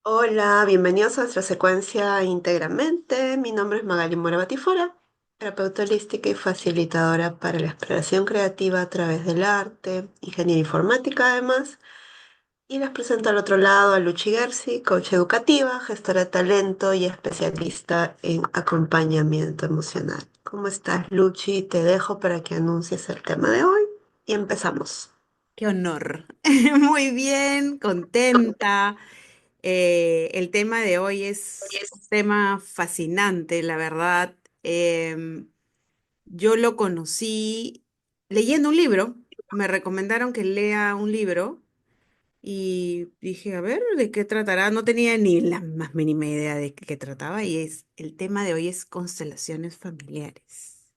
Hola, bienvenidos a nuestra secuencia Íntegramente. Mi nombre es Magali Mora Batifora, terapeuta holística y facilitadora para la exploración creativa a través del arte, ingeniería informática además. Y les presento al otro lado a Luchi Gersi, coach educativa, gestora de talento y especialista en acompañamiento emocional. ¿Cómo estás, Luchi? Te dejo para que anuncies el tema de hoy y empezamos. Qué honor. Muy bien, contenta. El tema de hoy es un tema fascinante, la verdad. Yo lo conocí leyendo un libro. Me recomendaron que lea un libro y dije, a ver, ¿de qué tratará? No tenía ni la más mínima idea de qué trataba y el tema de hoy es constelaciones familiares.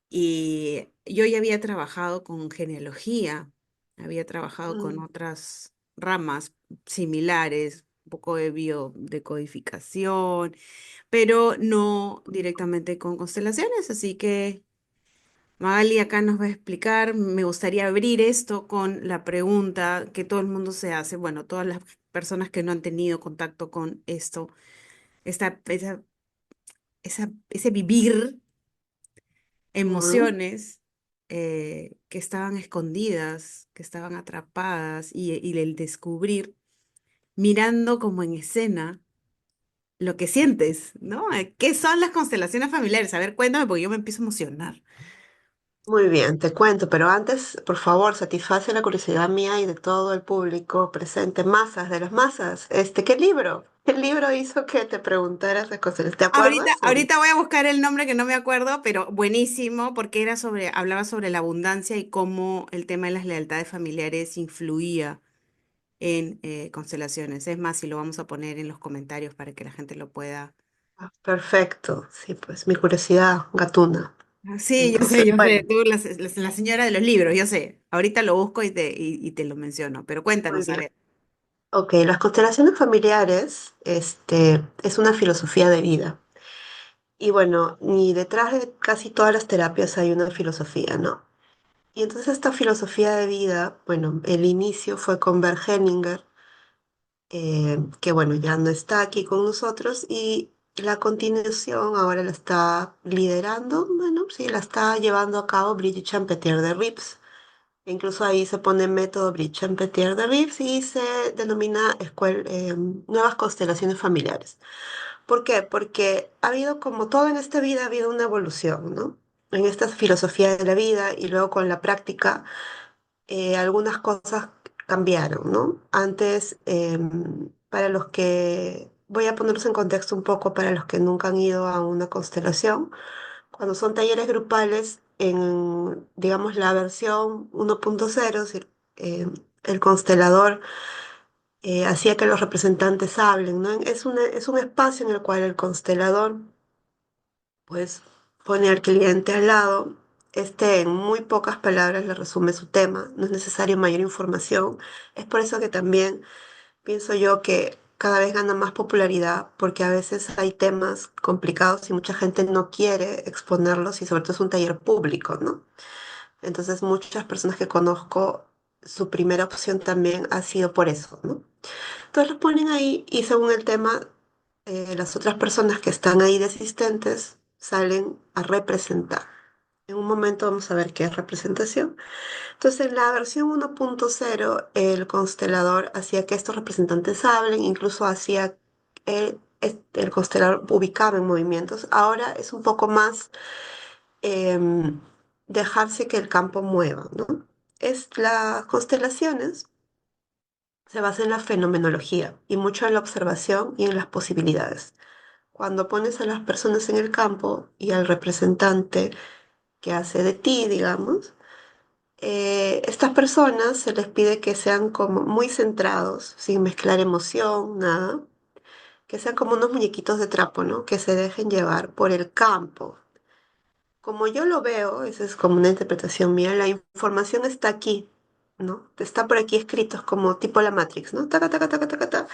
Y yo ya había trabajado con genealogía, había trabajado con Mm, otras ramas similares, un poco de biodecodificación, pero no directamente con constelaciones. Así que Magali acá nos va a explicar. Me gustaría abrir esto con la pregunta que todo el mundo se hace, bueno, todas las personas que no han tenido contacto con esto, ese vivir mm. emociones que estaban escondidas, que estaban atrapadas y el descubrir, mirando como en escena lo que sientes, ¿no? ¿Qué son las constelaciones familiares? A ver, cuéntame porque yo me empiezo a emocionar. Muy bien, te cuento, pero antes, por favor, satisface la curiosidad mía y de todo el público presente, masas de las masas. ¿Qué libro? ¿Qué libro hizo que te preguntaras de cosas? ¿Te Ahorita, acuerdas? ahorita voy a buscar el nombre que no me acuerdo, pero buenísimo porque hablaba sobre la abundancia y cómo el tema de las lealtades familiares influía en constelaciones. Es más, si lo vamos a poner en los comentarios para que la gente lo pueda. Perfecto, sí, pues mi curiosidad gatuna. Sí, Entonces, yo sé, bueno, tú la señora de los libros, yo sé. Ahorita lo busco y te lo menciono, pero muy cuéntanos, a bien. ver. Ok, las constelaciones familiares, es una filosofía de vida. Y bueno, y detrás de casi todas las terapias hay una filosofía, ¿no? Y entonces esta filosofía de vida, bueno, el inicio fue con Bert Hellinger, que bueno, ya no está aquí con nosotros y la continuación ahora la está liderando, bueno, sí, la está llevando a cabo Brigitte Champetier de Rips. Incluso ahí se pone método Brigitte Champetier de Rips y se denomina nuevas constelaciones familiares. ¿Por qué? Porque ha habido, como todo en esta vida, ha habido una evolución, ¿no? En esta filosofía de la vida y luego con la práctica algunas cosas cambiaron, ¿no? Antes, para los que, voy a ponerlos en contexto un poco para los que nunca han ido a una constelación, cuando son talleres grupales, en, digamos, la versión 1.0, es decir, el constelador hacía que los representantes hablen, ¿no? Es un espacio en el cual el constelador pues pone al cliente al lado, en muy pocas palabras le resume su tema, no es necesario mayor información. Es por eso que también pienso yo que cada vez gana más popularidad, porque a veces hay temas complicados y mucha gente no quiere exponerlos y sobre todo es un taller público, ¿no? Entonces muchas personas que conozco, su primera opción también ha sido por eso, ¿no? Entonces los ponen ahí y según el tema, las otras personas que están ahí de asistentes salen a representar. En un momento vamos a ver qué es representación. Entonces, en la versión 1.0, el constelador hacía que estos representantes hablen, incluso hacía el constelador ubicaba en movimientos. Ahora es un poco más em, dejarse que el campo mueva, ¿no? Las constelaciones se basa en la fenomenología y mucho en la observación y en las posibilidades. Cuando pones a las personas en el campo y al representante que hace de ti, digamos, estas personas se les pide que sean como muy centrados, sin mezclar emoción, nada, que sean como unos muñequitos de trapo, ¿no? Que se dejen llevar por el campo. Como yo lo veo, esa es como una interpretación mía, la información está aquí, ¿no? Está por aquí escrito, es como tipo la Matrix, ¿no? Taca, taca, taca, taca, taca.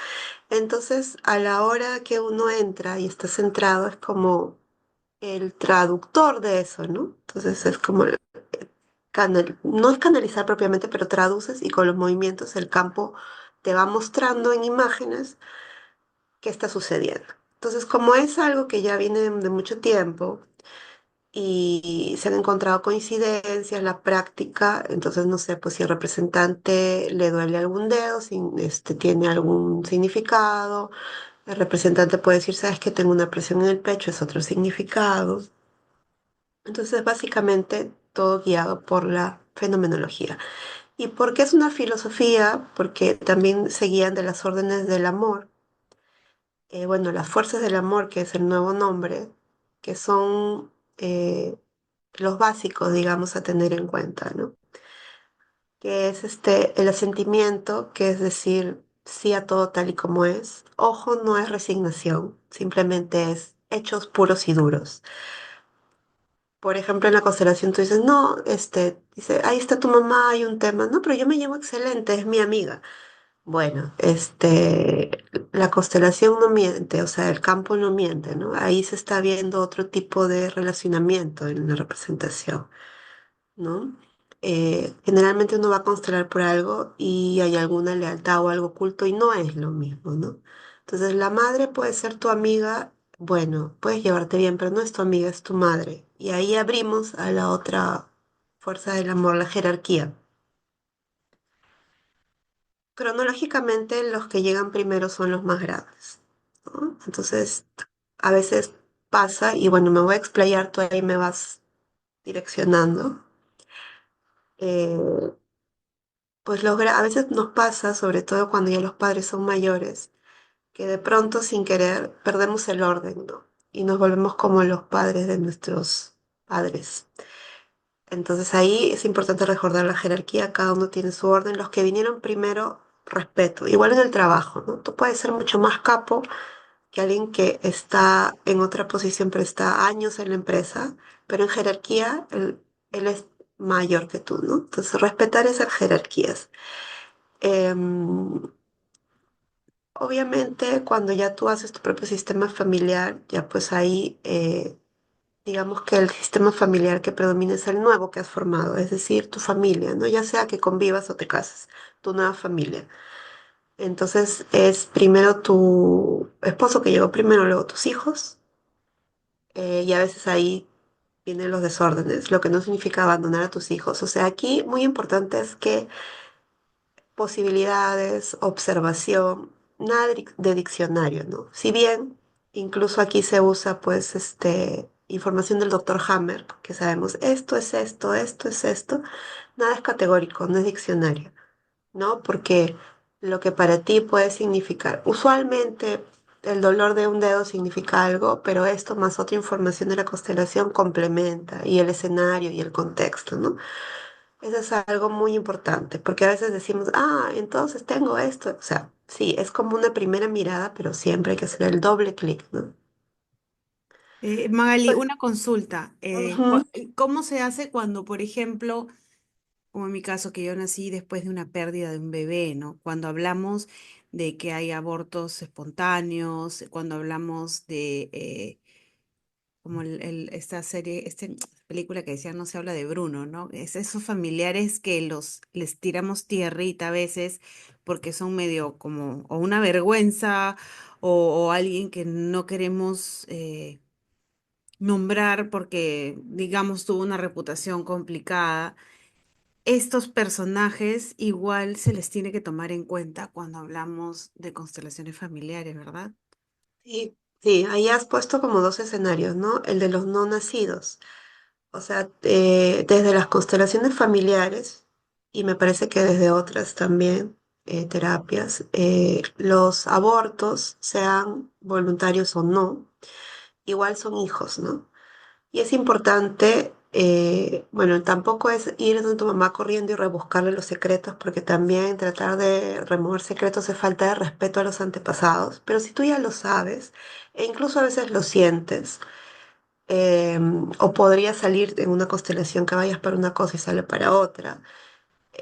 Entonces, a la hora que uno entra y está centrado, es como el traductor de eso, ¿no? Entonces es como no es canalizar propiamente, pero traduces y con los movimientos el campo te va mostrando en imágenes qué está sucediendo. Entonces, como es algo que ya viene de mucho tiempo y se han encontrado coincidencias, la práctica, entonces no sé, pues si al representante le duele algún dedo, si tiene algún significado, el representante puede decir, sabes que tengo una presión en el pecho, es otro significado. Entonces, básicamente todo guiado por la fenomenología. ¿Y por qué es una filosofía? Porque también se guían de las órdenes del amor, bueno, las fuerzas del amor, que es el nuevo nombre, que son los básicos, digamos, a tener en cuenta, ¿no? Que es el asentimiento, que es decir sí a todo tal y como es. Ojo, no es resignación, simplemente es hechos puros y duros. Por ejemplo, en la constelación tú dices, no, dice, ahí está tu mamá, hay un tema. No, pero yo me llevo excelente, es mi amiga. Bueno, la constelación no miente, o sea, el campo no miente, ¿no? Ahí se está viendo otro tipo de relacionamiento en la representación, ¿no? Generalmente uno va a constelar por algo y hay alguna lealtad o algo oculto y no es lo mismo, ¿no? Entonces, la madre puede ser tu amiga, bueno, puedes llevarte bien, pero no es tu amiga, es tu madre. Y ahí abrimos a la otra fuerza del amor, la jerarquía. Cronológicamente, los que llegan primero son los más grandes, ¿no? Entonces, a veces pasa, y bueno, me voy a explayar, tú ahí me vas direccionando. eh, pues a veces nos pasa, sobre todo cuando ya los padres son mayores, que de pronto sin querer perdemos el orden, ¿no? Y nos volvemos como los padres de nuestros padres. Entonces ahí es importante recordar la jerarquía, cada uno tiene su orden. Los que vinieron primero, respeto. Igual en el trabajo, ¿no? Tú puedes ser mucho más capo que alguien que está en otra posición, pero está años en la empresa, pero en jerarquía él es mayor que tú, ¿no? Entonces respetar esas jerarquías. Em, Obviamente, cuando ya tú haces tu propio sistema familiar, ya pues ahí, digamos que el sistema familiar que predomina es el nuevo que has formado, es decir, tu familia, ¿no? Ya sea que convivas o te cases, tu nueva familia. Entonces es primero tu esposo que llegó primero, luego tus hijos, y a veces ahí vienen los desórdenes, lo que no significa abandonar a tus hijos. O sea, aquí muy importante es que posibilidades, observación, nada de diccionario, ¿no? Si bien incluso aquí se usa pues información del doctor Hammer, que sabemos esto es esto, esto es esto, nada es categórico, no es diccionario, ¿no? Porque lo que para ti puede significar, usualmente el dolor de un dedo significa algo, pero esto más otra información de la constelación complementa y el escenario y el contexto, ¿no? Eso es algo muy importante, porque a veces decimos, ah, entonces tengo esto. O sea, sí, es como una primera mirada, pero siempre hay que hacer el doble clic, ¿no? Magali, Pues, una consulta. ujú. ¿Cómo se hace cuando, por ejemplo, como en mi caso, que yo nací después de una pérdida de un bebé, ¿no? Cuando hablamos de que hay abortos espontáneos, cuando hablamos de, como esta serie, esta película que decía No se habla de Bruno, ¿no? Es esos familiares que les tiramos tierrita a veces porque son medio como, o una vergüenza, o alguien que no queremos nombrar porque, digamos, tuvo una reputación complicada. Estos personajes igual se les tiene que tomar en cuenta cuando hablamos de constelaciones familiares, ¿verdad? Sí, sí, ahí has puesto como dos escenarios, ¿no? El de los no nacidos. O sea, desde las constelaciones familiares, y me parece que desde otras también terapias, los abortos, sean voluntarios o no, igual son hijos, ¿no? Y es importante, bueno, tampoco es ir donde tu mamá corriendo y rebuscarle los secretos, porque también tratar de remover secretos es falta de respeto a los antepasados. Pero si tú ya lo sabes, e incluso a veces lo sientes, o podría salir en una constelación que vayas para una cosa y sale para otra,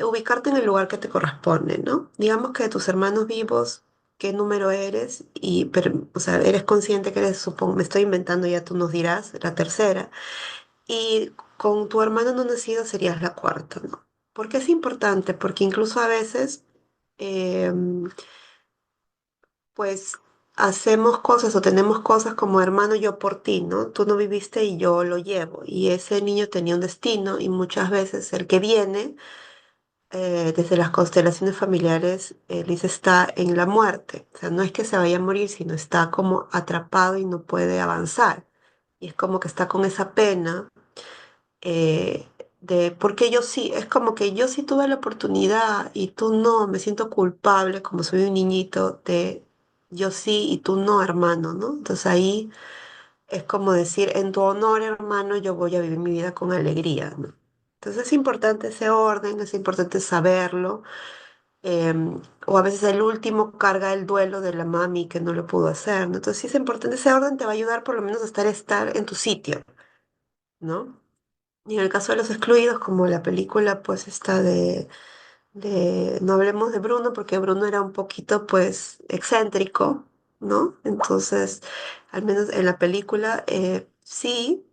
ubicarte en el lugar que te corresponde, ¿no? Digamos que de tus hermanos vivos, qué número eres, pero, o sea, eres consciente que eres, supongo, me estoy inventando, ya tú nos dirás, la tercera. Y con tu hermano no nacido serías la cuarta, ¿no? ¿Por qué es importante? Porque incluso a veces, em, pues hacemos cosas o tenemos cosas como hermano yo por ti, ¿no? Tú no viviste y yo lo llevo. Y ese niño tenía un destino y muchas veces el que viene desde las constelaciones familiares, Liz está en la muerte. O sea, no es que se vaya a morir, sino está como atrapado y no puede avanzar. Y es como que está con esa pena eh, porque yo sí, es como que yo sí tuve la oportunidad y tú no, me siento culpable como soy un niñito de yo sí y tú no, hermano, ¿no? Entonces ahí es como decir, en tu honor, hermano, yo voy a vivir mi vida con alegría, ¿no? Entonces es importante ese orden, es importante saberlo. O a veces el último carga el duelo de la mami que no lo pudo hacer, ¿no? Entonces sí es importante, ese orden te va a ayudar por lo menos a estar en tu sitio, ¿no? Y en el caso de los excluidos, como la película pues está no hablemos de Bruno, porque Bruno era un poquito pues excéntrico, ¿no? Entonces, al menos en la película, sí,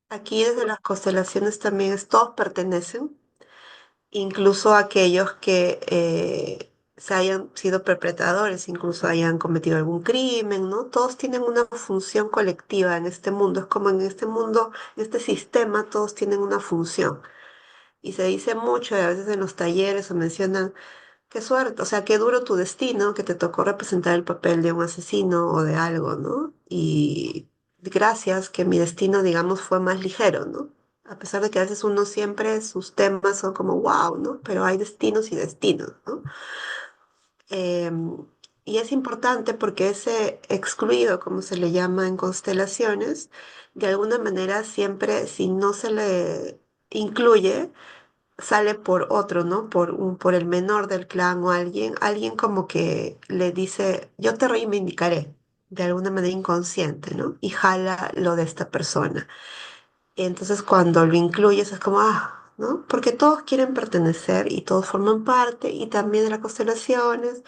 aquí desde las constelaciones también todos pertenecen, incluso aquellos que se hayan sido perpetradores, incluso hayan cometido algún crimen, ¿no? Todos tienen una función colectiva en este mundo, es como en este mundo, en este sistema, todos tienen una función. Y se dice mucho, y a veces en los talleres se mencionan, qué suerte, o sea, qué duro tu destino, que te tocó representar el papel de un asesino o de algo, ¿no? Y gracias que mi destino, digamos, fue más ligero, ¿no? A pesar de que a veces uno siempre, sus temas son como, wow, ¿no? Pero hay destinos y destinos, ¿no? Em, y es importante porque ese excluido, como se le llama en constelaciones, de alguna manera siempre, si no se le incluye, sale por otro, ¿no? Por el menor del clan o alguien como que le dice, yo te reivindicaré, de alguna manera inconsciente, ¿no? Y jala lo de esta persona. Y entonces cuando lo incluyes es como, ¿no? Porque todos quieren pertenecer y todos forman parte y también de las constelaciones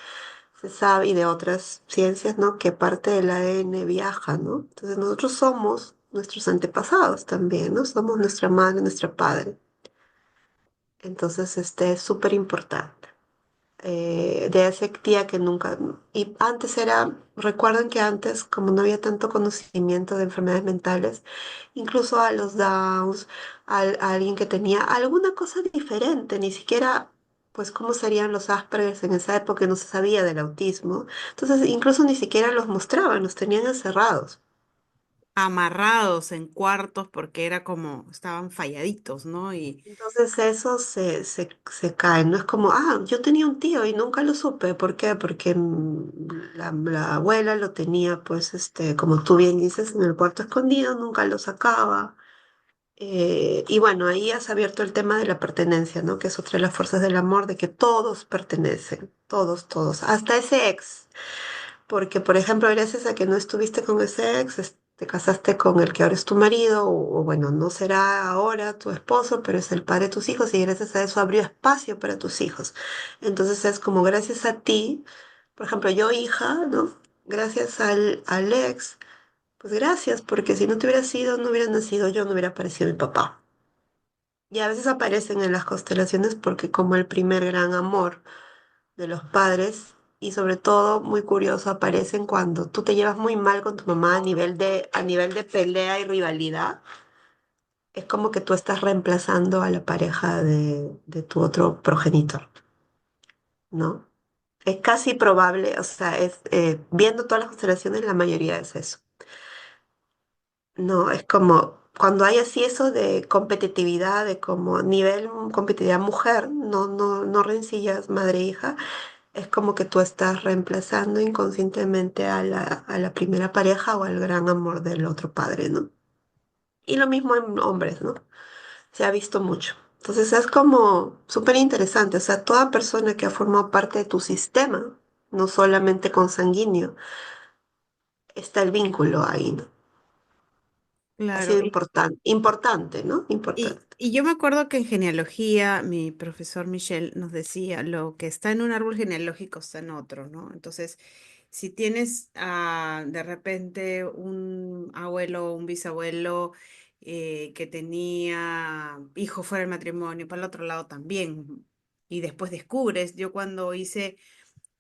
se sabe y de otras ciencias, ¿no? Que parte del ADN viaja, ¿no? Entonces nosotros somos nuestros antepasados también, ¿no? Somos nuestra madre, nuestra padre. Entonces, este es súper importante. De esa tía que nunca... Y antes era, recuerden que antes, como no había tanto conocimiento de enfermedades mentales, incluso a los Downs, a alguien que tenía alguna cosa diferente, ni siquiera, pues, cómo serían los Aspergers en esa época, no se sabía del autismo. Entonces, incluso ni siquiera los mostraban, los tenían encerrados. Amarrados en cuartos porque era como, estaban falladitos, ¿no? Entonces eso se cae, no es como, yo tenía un tío y nunca lo supe, ¿por qué? Porque la abuela lo tenía, pues, como tú bien dices, en el cuarto escondido, nunca lo sacaba. Y bueno, ahí has abierto el tema de la pertenencia, ¿no? Que es otra de las fuerzas del amor, de que todos pertenecen, todos, todos, hasta ese ex. Porque, por ejemplo, gracias a que no estuviste con ese ex, te casaste con el que ahora es tu marido, o bueno, no será ahora tu esposo, pero es el padre de tus hijos, y gracias a eso abrió espacio para tus hijos. Entonces es como gracias a ti, por ejemplo, yo hija, ¿no? Gracias al ex, pues gracias, porque si no te hubiera sido, no hubiera nacido yo, no hubiera aparecido mi papá. Y a veces aparecen en las constelaciones porque como el primer gran amor de los padres y sobre todo, muy curioso, aparecen cuando tú te llevas muy mal con tu mamá a nivel de pelea y rivalidad. Es como que tú estás reemplazando a la pareja de tu otro progenitor, ¿no? Es casi probable, o sea, viendo todas las constelaciones, la mayoría es eso. No, es como cuando hay así eso de competitividad, de como nivel competitividad mujer, no rencillas madre e hija, es como que tú estás reemplazando inconscientemente a la primera pareja o al gran amor del otro padre, ¿no? Y lo mismo en hombres, ¿no? Se ha visto mucho. Entonces es como súper interesante, o sea, toda persona que ha formado parte de tu sistema, no solamente consanguíneo, está el vínculo ahí, ¿no? Ha Claro. sido importante, ¿no? Importante. Y yo me acuerdo que en genealogía mi profesor Michel nos decía, lo que está en un árbol genealógico está en otro, ¿no? Entonces, si tienes de repente un abuelo o un bisabuelo que tenía hijo fuera del matrimonio, para el otro lado también. y después descubres. Yo cuando hice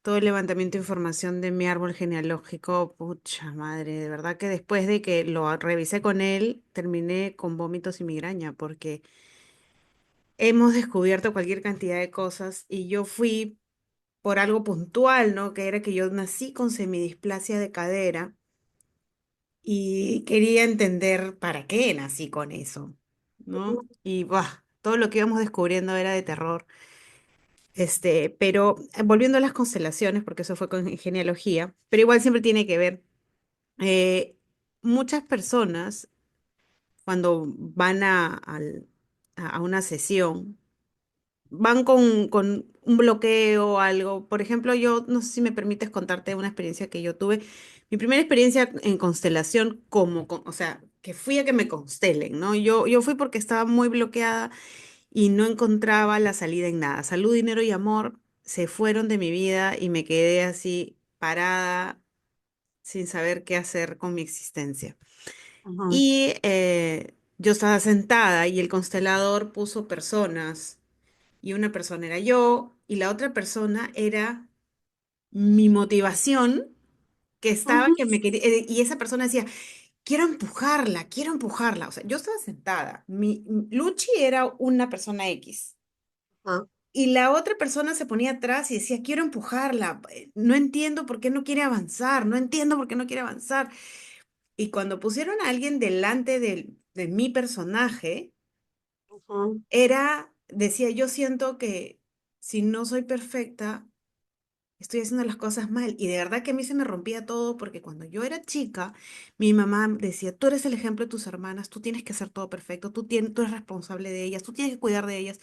todo el levantamiento de información de mi árbol genealógico, pucha madre, de verdad que después de que lo revisé con él, terminé con vómitos y migraña, porque hemos descubierto cualquier cantidad de cosas y yo fui por algo puntual, ¿no? Que era que yo nací con semidisplasia de cadera y quería entender para qué nací con eso, ¿no? Ujú, Y buah, todo lo que íbamos descubriendo era de terror. Pero volviendo a las constelaciones, porque eso fue con genealogía, pero igual siempre tiene que ver. eh, Muchas personas cuando van a una sesión, van con un bloqueo o algo. Por ejemplo, yo no sé si me permites contarte una experiencia que yo tuve. Mi primera experiencia en constelación o sea, que fui a que me constelen, ¿no? Yo fui porque estaba muy bloqueada y no encontraba la salida en nada. Salud, dinero y amor se fueron de mi vida y me quedé así parada sin saber qué hacer con mi existencia. ujú, Y yo estaba sentada y el constelador puso personas y una persona era yo y la otra persona era mi motivación que estaba, ujú, que me quería, y esa persona decía, quiero empujarla, quiero empujarla. O sea, yo estaba sentada. Luchi era una persona X. ajá, Y la otra persona se ponía atrás y decía, quiero empujarla, no entiendo por qué no quiere avanzar, no entiendo por qué no quiere avanzar. Y cuando pusieron a alguien delante de mi personaje, ujú, decía, yo siento que si no soy perfecta, estoy haciendo las cosas mal. Y de verdad que a mí se me rompía todo porque cuando yo era chica, mi mamá decía, tú eres el ejemplo de tus hermanas, tú tienes que hacer todo perfecto, tú eres responsable de ellas, tú tienes que cuidar de ellas.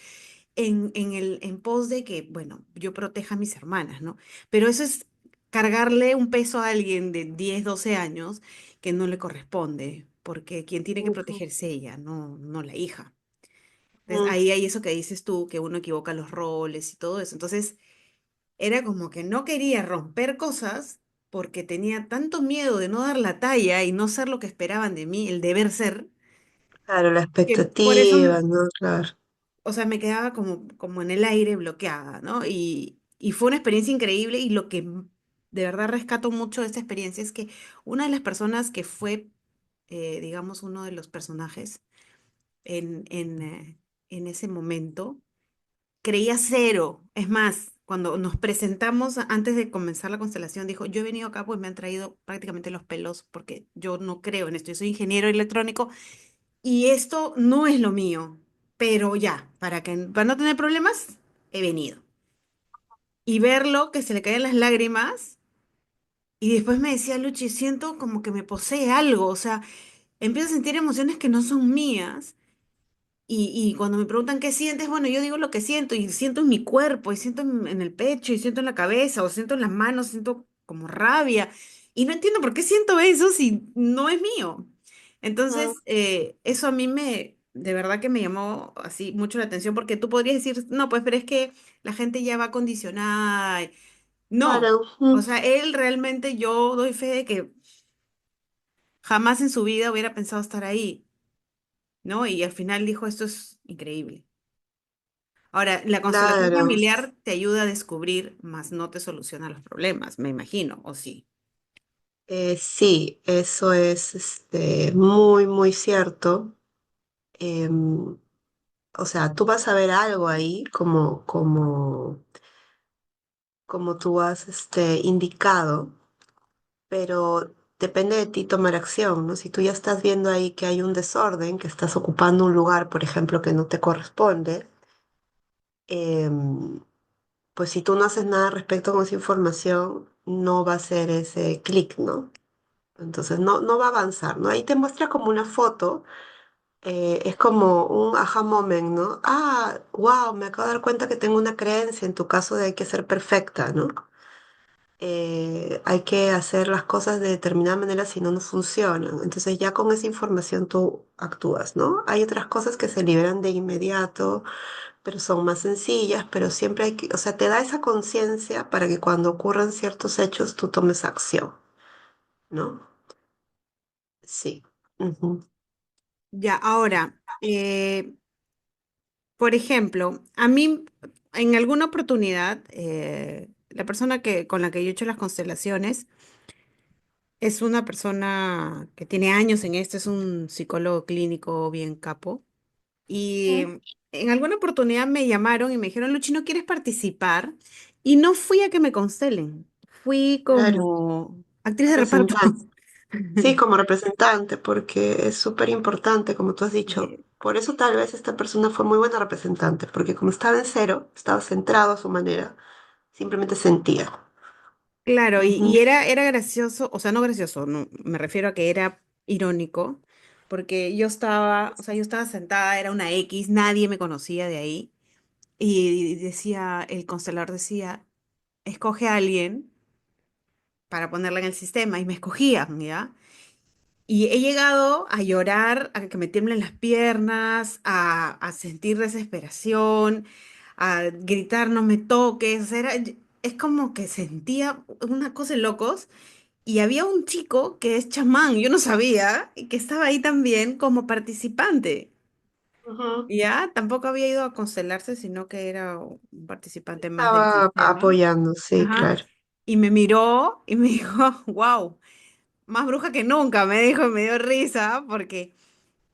En pos de que, bueno, yo proteja a mis hermanas, ¿no? Pero eso es cargarle un peso a alguien de 10 12 años que no le corresponde, porque quien tiene que ujú, protegerse ella, no la hija. Entonces, ujú. ahí hay eso que dices tú, que uno equivoca los roles y todo eso. Entonces, era como que no quería romper cosas porque tenía tanto miedo de no dar la talla y no ser lo que esperaban de mí, el deber ser, Claro, la que por eso expectativa, ¿no? Claro. o sea, me quedaba como en el aire bloqueada, ¿no? Y fue una experiencia increíble y lo que de verdad rescato mucho de esta experiencia es que una de las personas que fue, digamos, uno de los personajes en ese momento, creía cero. Es más, cuando nos presentamos antes de comenzar la constelación, dijo, yo he venido acá pues me han traído prácticamente los pelos porque yo no creo en esto, yo soy ingeniero electrónico y esto no es lo mío, pero ya, para no tener problemas, he venido. Y verlo, que se le caían las lágrimas, y después me decía, Luchi, siento como que me posee algo, o sea, empiezo a sentir emociones que no son mías. Y cuando me preguntan qué sientes, bueno, yo digo lo que siento, y siento en mi cuerpo, y siento en el pecho, y siento en la cabeza, o siento en las manos, siento como rabia, y no entiendo por qué siento eso si no es mío. Ujú. Entonces, eso a mí de verdad que me llamó así mucho la atención, porque tú podrías decir, no, pues, pero es que la gente ya va condicionada. No, Claro, o ujú. sea, él realmente yo doy fe de que jamás en su vida hubiera pensado estar ahí, ¿no? Y al final dijo, esto es increíble. Ahora, la constelación Claro. familiar te ayuda a descubrir, más no te soluciona los problemas, me imagino, ¿o sí? Sí, eso es muy, muy cierto. Em, o sea, tú vas a ver algo ahí como tú has indicado, pero depende de ti tomar acción, ¿no? Si tú ya estás viendo ahí que hay un desorden, que estás ocupando un lugar, por ejemplo, que no te corresponde, em, pues si tú no haces nada respecto con esa información, no va a ser ese clic, ¿no? Entonces no va a avanzar, ¿no? Ahí te muestra como una foto, es como un aha moment, ¿no? Ah, wow, me acabo de dar cuenta que tengo una creencia en tu caso de hay que ser perfecta, ¿no? Hay que hacer las cosas de determinada manera si no, no funcionan. Entonces ya con esa información tú actúas, ¿no? Hay otras cosas que se liberan de inmediato, pero son más sencillas, pero siempre hay que, o sea, te da esa conciencia para que cuando ocurran ciertos hechos tú tomes acción, ¿no? Sí. Ujú, Ya, ahora, por ejemplo, a mí en alguna oportunidad, la persona con la que yo he hecho las constelaciones es una persona que tiene años en esto, es un psicólogo clínico bien capo. Y Ujú. en alguna oportunidad me llamaron y me dijeron, Luchi, ¿no quieres participar? Y no fui a que me constelen, fui Claro, como actriz de reparto. representante. Sí, como representante, porque es súper importante, como tú has dicho. Eh, Por eso tal vez esta persona fue muy buena representante, porque como estaba en cero, estaba centrado a su manera, simplemente sentía. Claro, Ujú, y era gracioso, o sea, no gracioso, no, me refiero a que era irónico, porque yo estaba, o sea, yo estaba sentada, era una X, nadie me conocía de ahí, y decía, el constelador decía, escoge a alguien para ponerla en el sistema, y me escogían, ¿ya? Y he llegado a llorar, a que me tiemblen las piernas, a sentir desesperación, a gritar, no me toques, o sea, es como que sentía una cosa de locos. Y había un chico que es chamán, yo no sabía, y que estaba ahí también como participante. ujú. Ya, tampoco había ido a constelarse, sino que era un participante más del Estaba sistema. apoyando, sí, Ajá. claro. Y me miró y me dijo, wow, más bruja que nunca, me dijo y me dio risa, porque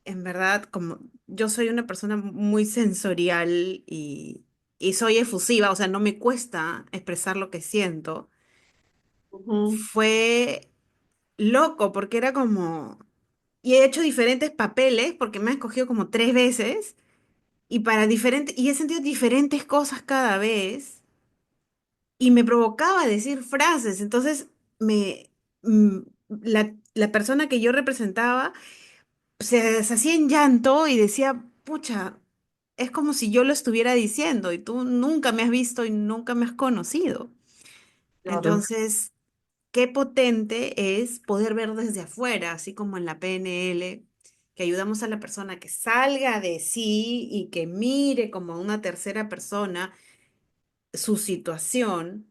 en verdad, como yo soy una persona muy sensorial y soy efusiva, o sea, no me cuesta expresar lo que siento, Ujú, fue loco, porque era como, y he hecho diferentes papeles, porque me ha escogido como 3 veces, y para diferentes, y he sentido diferentes cosas cada vez, y me provocaba decir frases, entonces me, mm, la persona que yo representaba se deshacía en llanto y decía, pucha, es como si yo lo estuviera diciendo, y tú nunca me has visto y nunca me has conocido. claro, Entonces, qué potente es poder ver desde afuera, así como en la PNL, que ayudamos a la persona que salga de sí y que mire como una tercera persona su situación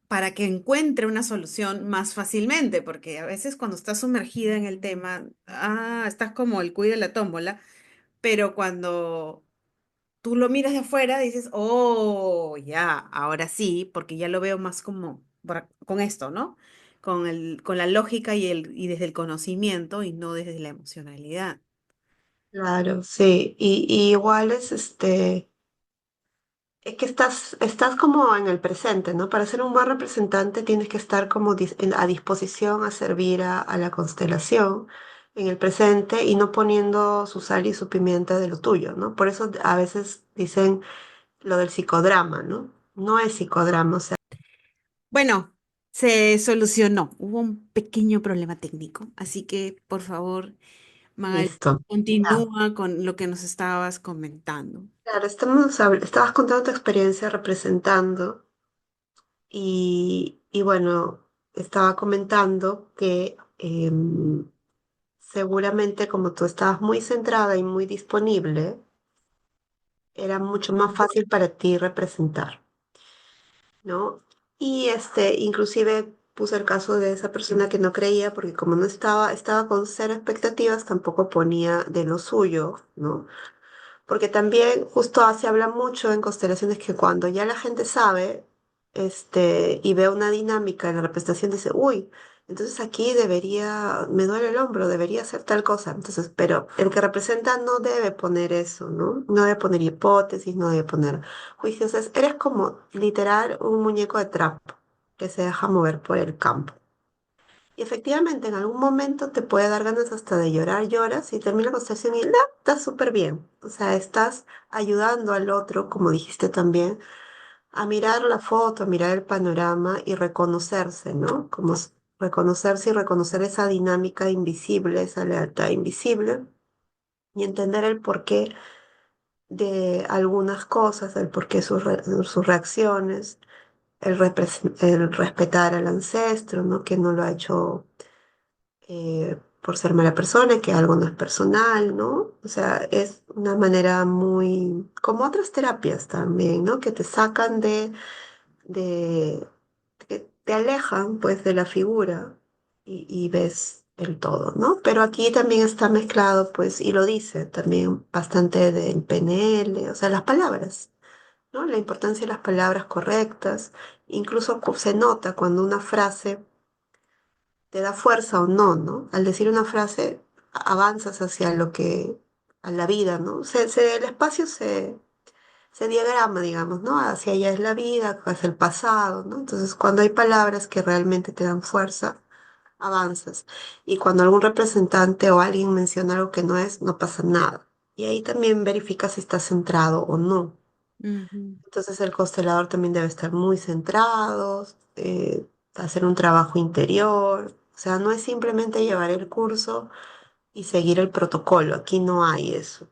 para que encuentre una solución más fácilmente, porque a veces cuando estás sumergida en el tema, estás como el cuy de la tómbola, pero cuando tú lo miras de afuera, dices, oh, ya, ahora sí, porque ya lo veo más como con esto, ¿no? Con la lógica y desde el conocimiento y no desde la emocionalidad. claro, sí. Y igual es que estás como en el presente, ¿no? Para ser un buen representante tienes que estar como a disposición a servir a la constelación en el presente y no poniendo su sal y su pimienta de lo tuyo, ¿no? Por eso a veces dicen lo del psicodrama, ¿no? No es psicodrama, o sea, Bueno, se solucionó. Hubo un pequeño problema técnico, así que por favor, Magali, listo. Ya. continúa con lo que nos estabas comentando. Claro, estabas contando tu experiencia representando y bueno, estaba comentando que seguramente como tú estabas muy centrada y muy disponible, era mucho más fácil para ti representar, ¿no? Y inclusive puse el caso de esa persona que no creía, porque como no estaba con cero expectativas, tampoco ponía de lo suyo, ¿no? Porque también justo se habla mucho en constelaciones que cuando ya la gente sabe, y ve una dinámica en la representación, dice, uy, entonces aquí me duele el hombro, debería hacer tal cosa. Entonces, pero el que representa no debe poner eso, ¿no? No debe poner hipótesis, no debe poner juicios. Eres como literal un muñeco de trapo que se deja mover por el campo. Y efectivamente, en algún momento te puede dar ganas hasta de llorar, lloras y termina la conversación y no, estás súper bien. O sea, estás ayudando al otro, como dijiste también, a mirar la foto, a mirar el panorama y reconocerse, ¿no? Reconocerse y reconocer esa dinámica invisible, esa lealtad invisible y entender el porqué de algunas cosas, el porqué de sus reacciones, el respetar al ancestro, ¿no? Que no lo ha hecho por ser mala persona, que algo no es personal, ¿no? O sea, es una manera muy, como otras terapias también, ¿no? Que te sacan de, que te alejan pues de la figura y ves el todo, ¿no? Pero aquí también está mezclado, pues, y lo dice también bastante del PNL, o sea, las palabras. ¿no? La importancia de las palabras correctas, incluso se nota cuando una frase te da fuerza o no, ¿no? Al decir una frase, avanzas hacia lo que, a la vida, ¿no? El espacio se diagrama, digamos, ¿no? Hacia allá es la vida, hacia el pasado, ¿no? Entonces, cuando hay palabras que realmente te dan fuerza, avanzas. Y cuando algún representante o alguien menciona algo que no es, no pasa nada. Y ahí también verifica si está centrado o no. Ujú. Entonces el constelador también debe estar muy centrado, hacer un trabajo interior. O sea, no es simplemente llevar el curso y seguir el protocolo. Aquí no hay eso,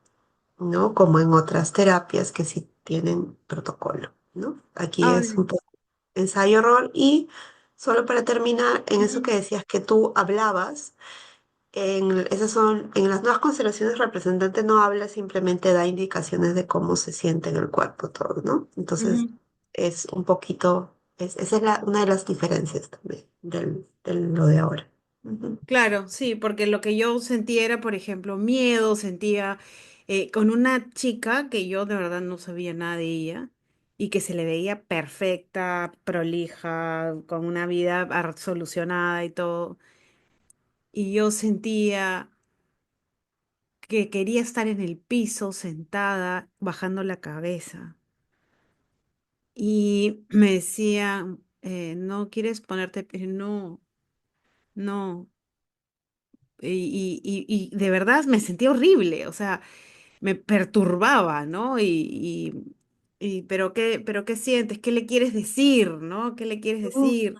¿no? Como en otras terapias que sí tienen protocolo, ¿no? Aquí es un Ay, poco ensayo-error y solo para terminar, en eso ujú. que decías que tú hablabas. Esas son, en las nuevas constelaciones representante no habla, simplemente da indicaciones de cómo se siente en el cuerpo todo, ¿no? Entonces Ujú. es un poquito, esa es una de las diferencias también de lo de ahora. Ujú. Claro, sí, porque lo que yo sentía era, por ejemplo, miedo, sentía con una chica que yo de verdad no sabía nada de ella y que se le veía perfecta, prolija, con una vida solucionada y todo. Y yo sentía que quería estar en el piso, sentada, bajando la cabeza. Y me decía, no quieres ponerte, no, no. Y de verdad me sentía horrible, o sea, me perturbaba, ¿no? Pero ¿qué sientes? ¿Qué le quieres decir? ¿No? ¿Qué le quieres Ujú. decir?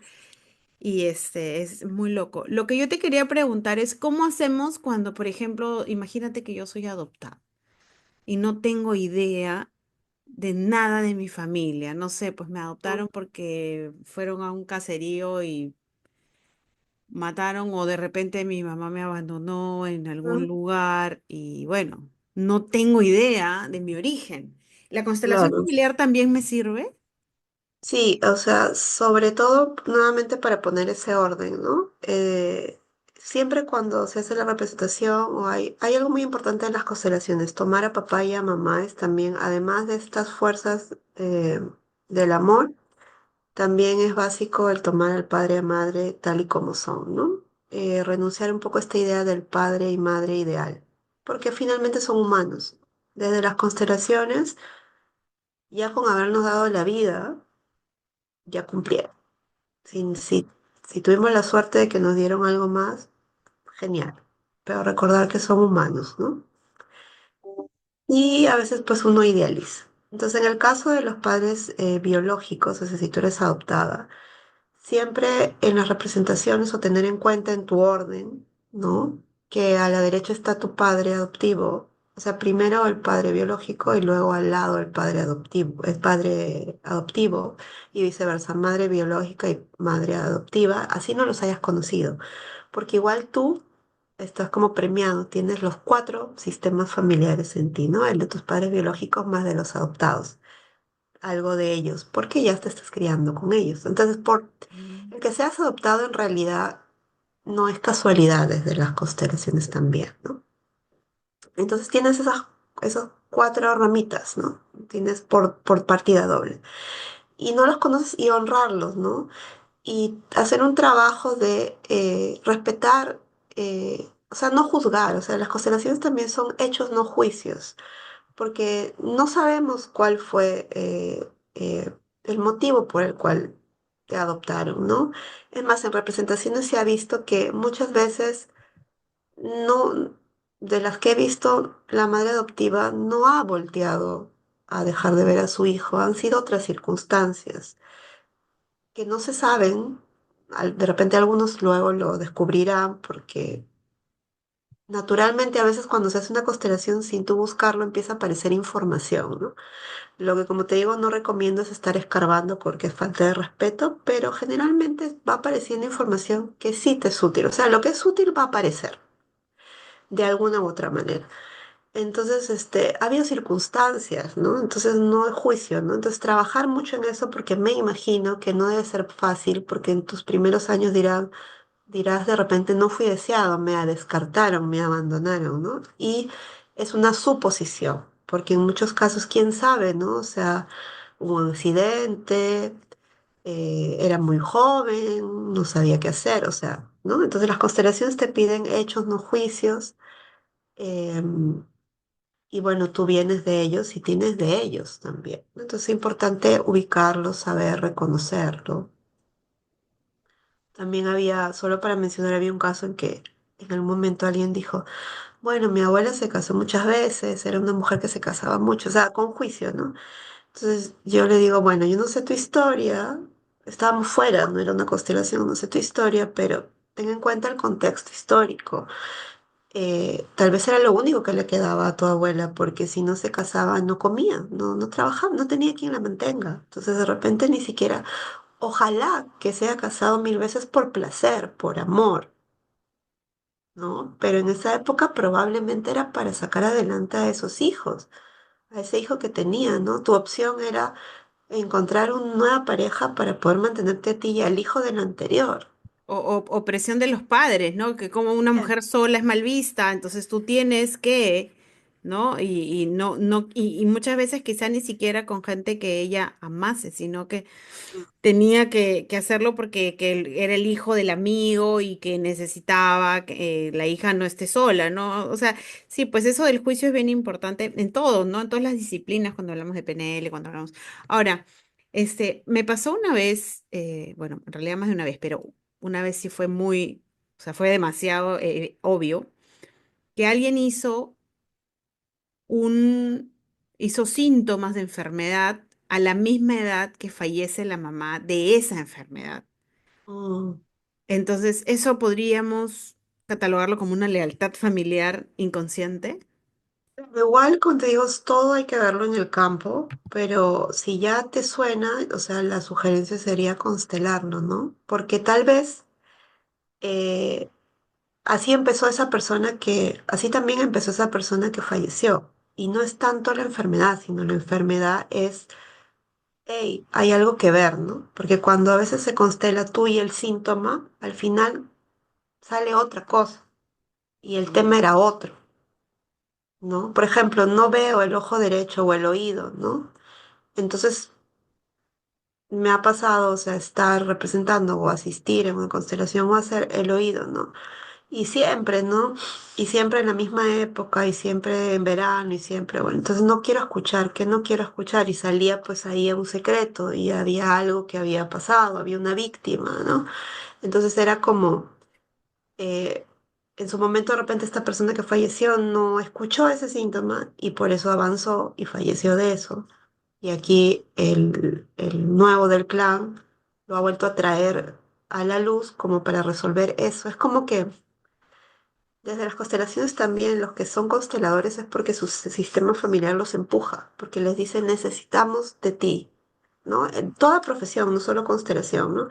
Y este es muy loco. Lo que yo te quería preguntar es, ¿cómo hacemos cuando, por ejemplo, imagínate que yo soy adoptada y no tengo idea de nada de mi familia? No sé, pues me adoptaron porque fueron a un caserío y mataron o de repente mi mamá me abandonó en algún Ujú. lugar y bueno, no tengo idea de mi origen. ¿La constelación Claro. familiar también me sirve? Sí, o sea, sobre todo nuevamente para poner ese orden, ¿no? Siempre cuando se hace la representación o hay algo muy importante en las constelaciones, tomar a papá y a mamá es también, además de estas fuerzas del amor, también es básico el tomar al padre y a madre tal y como son, ¿no? Renunciar un poco a esta idea del padre y madre ideal, porque finalmente son humanos. Desde las constelaciones, ya con habernos dado la vida, ya cumplieron. Si tuvimos la suerte de que nos dieron algo más, genial. Pero recordar que son humanos, ¿no? Y a veces pues uno idealiza. Entonces, en el caso de los padres biológicos, o sea, si tú eres adoptada, siempre en las representaciones o tener en cuenta en tu orden, ¿no? Que a la derecha está tu padre adoptivo, o sea, primero el padre biológico y luego al lado el padre adoptivo y viceversa, madre biológica y madre adoptiva, así no los hayas conocido, porque igual tú estás como premiado, tienes los cuatro sistemas familiares en ti, ¿no? El de tus padres biológicos más de los adoptados algo de ellos, porque ya te estás criando con ellos. Entonces, por Mm. el que seas adoptado en realidad no es casualidad desde las constelaciones también, ¿no? Entonces tienes esas cuatro ramitas, ¿no? Tienes por partida doble. Y no los conoces y honrarlos, ¿no? Y hacer un trabajo de respetar, o sea, no juzgar, o sea, las constelaciones también son hechos, no juicios porque no sabemos cuál fue el motivo por el cual te adoptaron, ¿no? Es más, en representaciones se ha visto que muchas veces no, de las que he visto, la madre adoptiva no ha volteado a dejar de ver a su hijo, han sido otras circunstancias que no se saben, de repente algunos luego lo descubrirán porque naturalmente a veces cuando se hace una constelación sin tú buscarlo empieza a aparecer información, ¿no? Lo que, como te digo, no recomiendo es estar escarbando porque es falta de respeto, pero generalmente va apareciendo información que sí te es útil. O sea, lo que es útil va a aparecer de alguna u otra manera. Entonces, ha habido circunstancias, ¿no? Entonces no es juicio, ¿no? Entonces trabajar mucho en eso porque me imagino que no debe ser fácil porque en tus primeros años dirás de repente no fui deseado, me descartaron, me abandonaron, ¿no? Y es una suposición, porque en muchos casos, quién sabe, ¿no? O sea, hubo un accidente, era muy joven, no sabía qué hacer, o sea, ¿no? Entonces las constelaciones te piden hechos, no juicios, em, y bueno, tú vienes de ellos y tienes de ellos también, ¿no? Entonces es importante ubicarlo, saber reconocerlo. También había, solo para mencionar, había un caso en que en algún momento alguien dijo, bueno, mi abuela se casó muchas veces, era una mujer que se casaba mucho, o sea, con juicio, ¿no? Entonces yo le digo, bueno, yo no sé tu historia, estábamos fuera, no era una constelación, no sé tu historia, pero ten en cuenta el contexto histórico. Tal vez era lo único que le quedaba a tu abuela, porque si no se casaba no comía, no trabajaba, no tenía quien la mantenga. Entonces de repente ni siquiera, ojalá que se haya casado mil veces por placer, por amor, ¿no? Pero en esa época probablemente era para sacar adelante a esos hijos, a ese hijo que tenía, ¿no? Tu opción era encontrar una nueva pareja para poder mantenerte a ti y al hijo del anterior. O presión de los padres, ¿no? Que como una Eh, mujer sola es mal vista, entonces tú tienes que, ¿no? Y muchas veces quizá ni siquiera con gente que ella amase, sino que tenía que hacerlo porque que él era el hijo del amigo y que necesitaba que la hija no esté sola, ¿no? O sea, sí, pues eso del juicio es bien importante en todo, ¿no? En todas las disciplinas, cuando hablamos de PNL, cuando hablamos. Ahora, me pasó una vez, bueno, en realidad más de una vez, pero una vez sí fue muy, o sea, fue demasiado obvio, que alguien un, hizo síntomas de enfermedad a la misma edad que fallece la mamá de esa enfermedad. mm, Entonces, ¿eso podríamos catalogarlo como una lealtad familiar inconsciente? Igual, como te digo, todo hay que verlo en el campo, pero si ya te suena, o sea, la sugerencia sería constelarlo, ¿no? Porque tal vez eh, así empezó esa persona así también empezó esa persona que falleció. Y no es tanto la enfermedad, sino la enfermedad es, hey, hay algo que ver, ¿no? Porque cuando a veces se constela tú y el síntoma, al final sale otra cosa y el tema era otro, ¿no? Por ejemplo, no veo el ojo derecho o el oído, ¿no? Entonces me ha pasado, o sea, estar representando o asistir en una constelación o hacer el oído, ¿no? Y siempre, ¿no? Y siempre en la misma época y siempre en verano y siempre, bueno, entonces no quiero escuchar, que no quiero escuchar y salía pues ahí a un secreto y había algo que había pasado, había una víctima, ¿no? Entonces era como, eh, en su momento de repente esta persona que falleció no escuchó ese síntoma y por eso avanzó y falleció de eso. Y aquí el nuevo del clan lo ha vuelto a traer a la luz como para resolver eso. Es como que desde las constelaciones también los que son consteladores es porque su sistema familiar los empuja, porque les dice necesitamos de ti, ¿no? En toda profesión, no solo constelación, ¿no?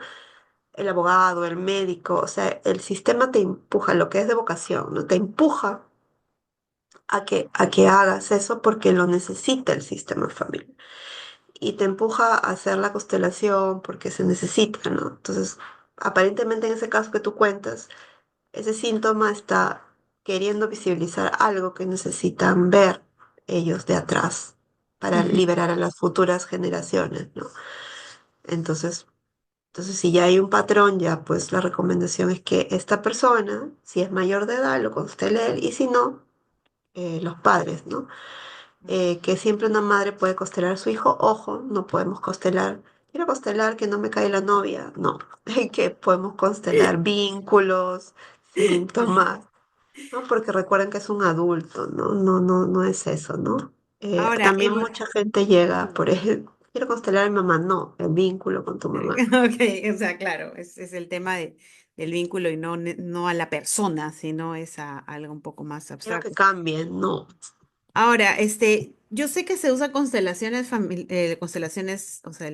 El abogado, el médico, o sea, el sistema te empuja, lo que es de vocación, ¿no? Te empuja a que hagas eso porque lo necesita el sistema familiar. Y te empuja a hacer la constelación porque se necesita, ¿no? Entonces, aparentemente en ese caso que tú cuentas, ese síntoma está queriendo visibilizar algo que necesitan ver ellos de atrás para Ujú. liberar a las futuras generaciones, ¿no? Entonces, entonces si ya hay un patrón, ya pues la recomendación es que esta persona, si es mayor de edad, lo constele él y si no, los padres, ¿no? Que siempre una madre puede constelar a su hijo. Ojo, no podemos constelar. Quiero constelar que no me cae la novia. No, que podemos constelar vínculos, síntomas, ¿no? Porque recuerden que es un adulto, ¿no? No es eso, ¿no? Ahora, También mucha gente llega por ejemplo, quiero constelar a mi mamá. No, el vínculo con tu mamá. ok, o sea, claro, es el tema del vínculo y no, no a la persona, sino es a algo un poco más Quiero que abstracto. cambien. No. Ahora, yo sé que se usa constelaciones, o sea,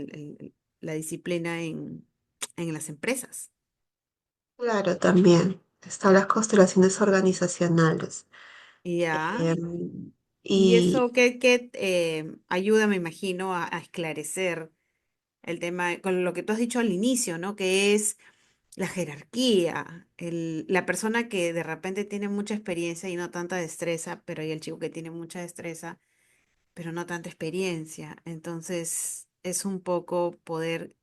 la disciplina en las empresas. Claro, también. Están las constelaciones organizacionales. Ya. Em, Y y eso que ayuda, me imagino, a esclarecer el tema con lo que tú has dicho al inicio, ¿no? Que es la jerarquía, la persona que de repente tiene mucha experiencia y no tanta destreza, pero hay el chico que tiene mucha destreza, pero no tanta experiencia. Entonces, es un poco poder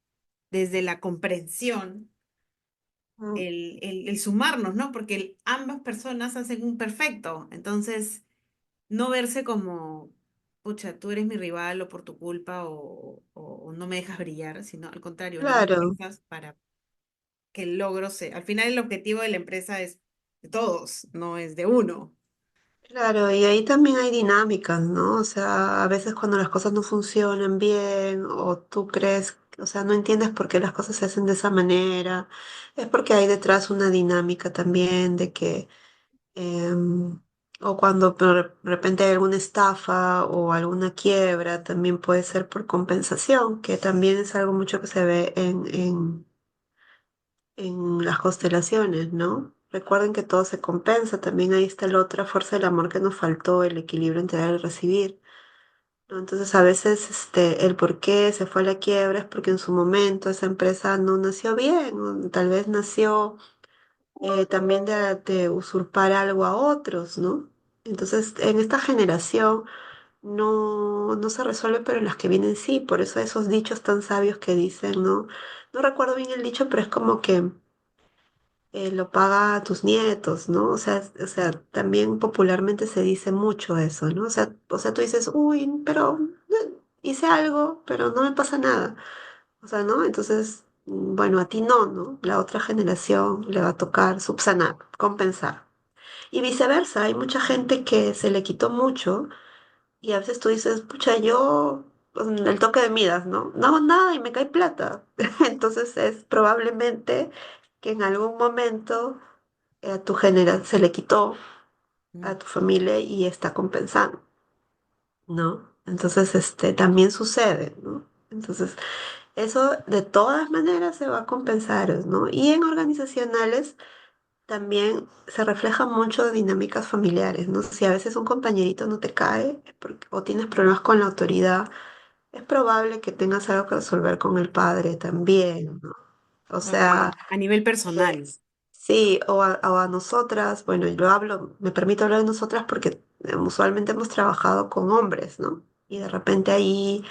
desde la comprensión, Mm. el sumarnos, ¿no? Porque ambas personas hacen un perfecto, entonces no verse como, pucha, tú eres mi rival o por tu culpa o no me dejas brillar, sino al contrario, unir Claro, fuerzas para que el logro sea. Al final el objetivo de la empresa es de todos, no es de uno. claro, y ahí también hay dinámicas, ¿no? O sea, a veces cuando las cosas no funcionan bien o tú crees, o sea, no entiendes por qué las cosas se hacen de esa manera, es porque hay detrás una dinámica también de que, em, o cuando de repente hay alguna estafa o alguna quiebra, también puede ser por compensación, que también es algo mucho que se ve en las constelaciones, ¿no? Recuerden que todo se compensa, también ahí está la otra fuerza del amor que nos faltó, el equilibrio entre dar y recibir, ¿no? Entonces a veces el por qué se fue a la quiebra es porque en su momento esa empresa no nació bien, o tal vez nació también de usurpar algo a otros, ¿no? Entonces en esta generación no se resuelve, pero en las que vienen sí, por eso esos dichos tan sabios que dicen, ¿no? No recuerdo bien el dicho, pero es como que lo paga a tus nietos, ¿no? O sea, también popularmente se dice mucho eso, ¿no? O sea, tú dices, uy, pero hice algo, pero no me pasa nada. O sea, ¿no? Entonces, bueno, a ti no, ¿no? La otra generación le va a tocar subsanar, compensar. Y viceversa, hay mucha gente que se le quitó mucho y a veces tú dices, pucha, yo, el toque de Midas, ¿no? No hago nada y me cae plata. Entonces es probablemente que en algún momento a tu se le quitó Mm. a tu familia y está compensando, ¿no? Entonces, también sucede, ¿no? Entonces, eso de todas maneras se va a compensar, ¿no? Y en organizacionales también se refleja mucho de dinámicas familiares, ¿no? Si a veces un compañerito no te cae o tienes problemas con la autoridad, es probable que tengas algo que resolver con el padre también, ¿no? O Ok. sea, A nivel personal. sí, o a nosotras, bueno, yo hablo, me permito hablar de nosotras porque usualmente hemos trabajado con hombres, ¿no? Y de repente ahí,